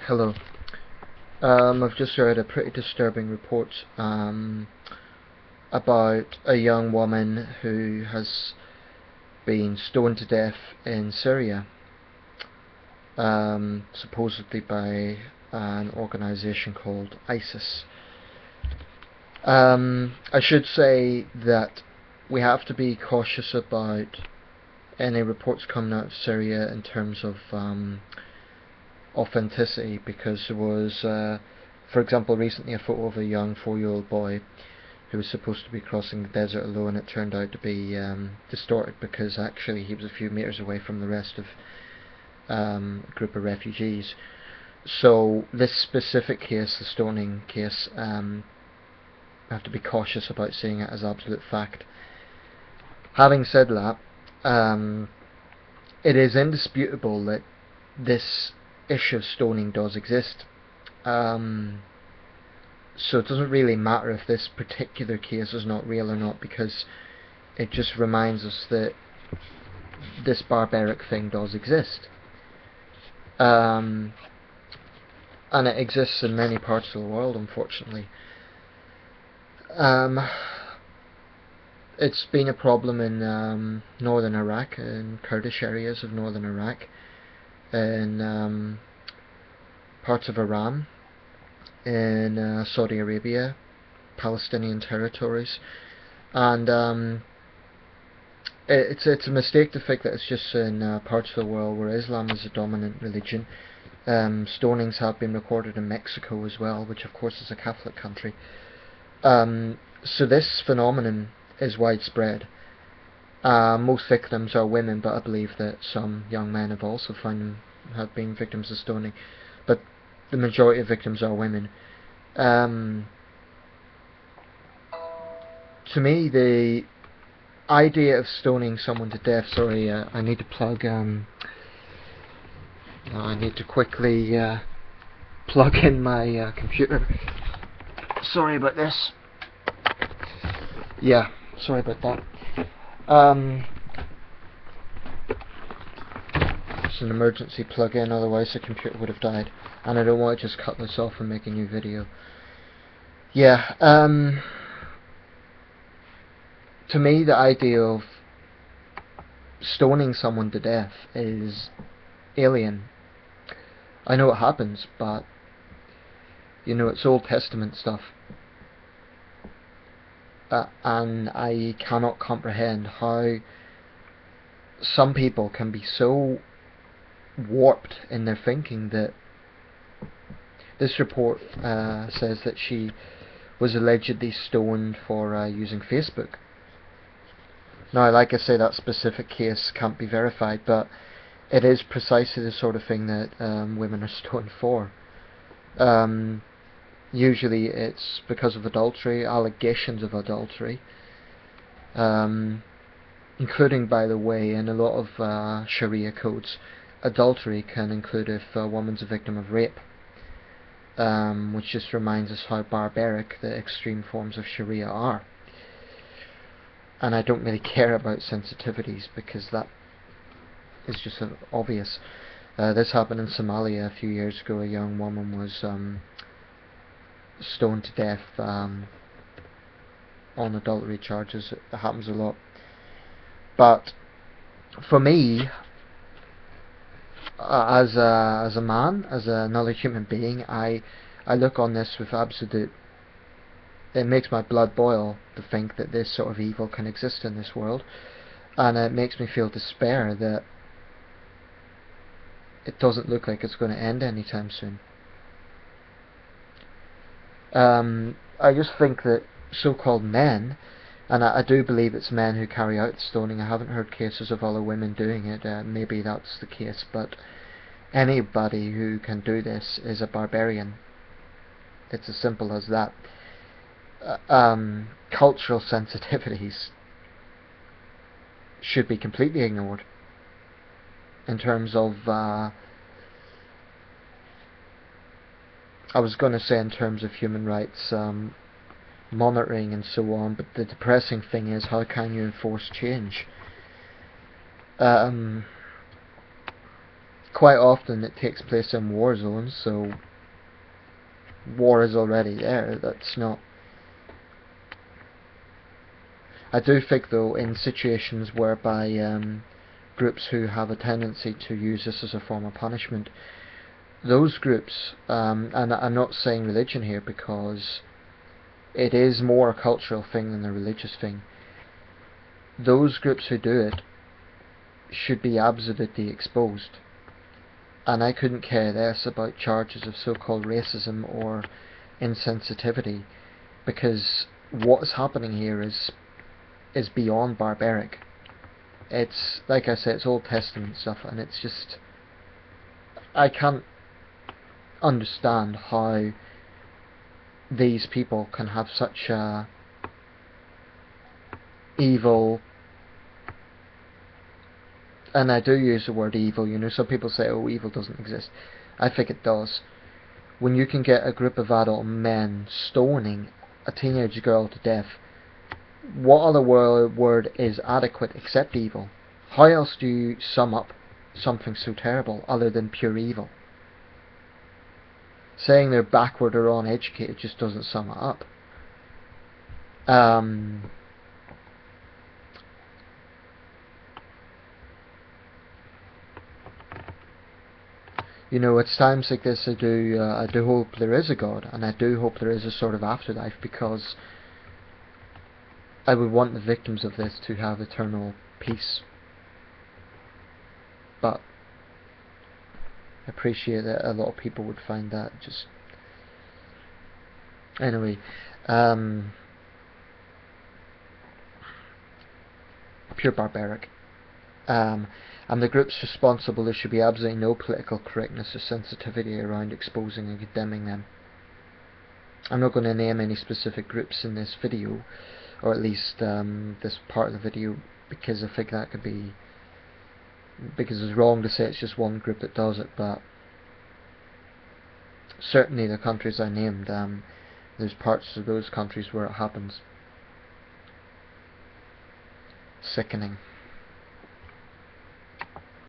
Hello. I've just heard a pretty disturbing report about a young woman who has been stoned to death in Syria, supposedly by an organisation called ISIS. I should say that we have to be cautious about any reports coming out of Syria in terms of authenticity, because there was, for example, recently a photo of a young 4-year-old boy who was supposed to be crossing the desert alone. It turned out to be distorted, because actually he was a few meters away from the rest of a group of refugees. So this specific case, the stoning case, I have to be cautious about seeing it as absolute fact. Having said that, it is indisputable that this issue of stoning does exist. So it doesn't really matter if this particular case is not real or not, because it just reminds us that this barbaric thing does exist. And it exists in many parts of the world, unfortunately. It's been a problem in northern Iraq, in Kurdish areas of northern Iraq, in parts of Iran, in Saudi Arabia, Palestinian territories, and it's a mistake to think that it's just in parts of the world where Islam is a dominant religion. Stonings have been recorded in Mexico as well, which of course is a Catholic country. So this phenomenon is widespread. Most victims are women, but I believe that some young men have also have been victims of stoning. But the majority of victims are women. To me, the idea of stoning someone to death. Sorry, I need to plug. I need to quickly plug in my computer. Sorry about this. Yeah, sorry about that. It's an emergency plug-in, otherwise the computer would have died, and I don't want to just cut this off and make a new video. Yeah, to me the idea of stoning someone to death is alien. I know it happens, but you know, it's Old Testament stuff. And I cannot comprehend how some people can be so warped in their thinking that this report says that she was allegedly stoned for using Facebook. Now, like I say, that specific case can't be verified, but it is precisely the sort of thing that women are stoned for. Usually it's because of adultery, allegations of adultery, including, by the way, in a lot of Sharia codes, adultery can include if a woman's a victim of rape, which just reminds us how barbaric the extreme forms of Sharia are. And I don't really care about sensitivities, because that is just obvious. This happened in Somalia a few years ago. A young woman was stoned to death on adultery charges. It happens a lot. But for me, as a man, as another human being, I look on this with absolute... It makes my blood boil to think that this sort of evil can exist in this world, and it makes me feel despair that it doesn't look like it's going to end anytime soon. I just think that so-called men, and I do believe it's men who carry out the stoning. I haven't heard cases of other women doing it. Maybe that's the case, but anybody who can do this is a barbarian. It's as simple as that. Cultural sensitivities should be completely ignored in terms of I was going to say in terms of human rights monitoring and so on, but the depressing thing is, how can you enforce change? quite often it takes place in war zones, so war is already there. That's not... I do think though, in situations whereby groups who have a tendency to use this as a form of punishment, those groups, and I'm not saying religion here because it is more a cultural thing than a religious thing, those groups who do it should be absolutely exposed. And I couldn't care less about charges of so-called racism or insensitivity, because what's happening here is beyond barbaric. It's, like I said, it's Old Testament stuff, and it's just... I can't understand how these people can have such a evil... And I do use the word evil, you know, some people say, oh, evil doesn't exist. I think it does. When you can get a group of adult men stoning a teenage girl to death, what other word is adequate except evil? How else do you sum up something so terrible other than pure evil? Saying they're backward or uneducated just doesn't sum it up. You know, it's times like this I do hope there is a God, and I do hope there is a sort of afterlife, because I would want the victims of this to have eternal peace. But I appreciate that a lot of people would find that just... Anyway, pure barbaric. And the groups responsible, there should be absolutely no political correctness or sensitivity around exposing and condemning them. I'm not going to name any specific groups in this video, or at least this part of the video, because I think that could be... because it's wrong to say it's just one group that does it, but certainly the countries I named, there's parts of those countries where it happens. Sickening.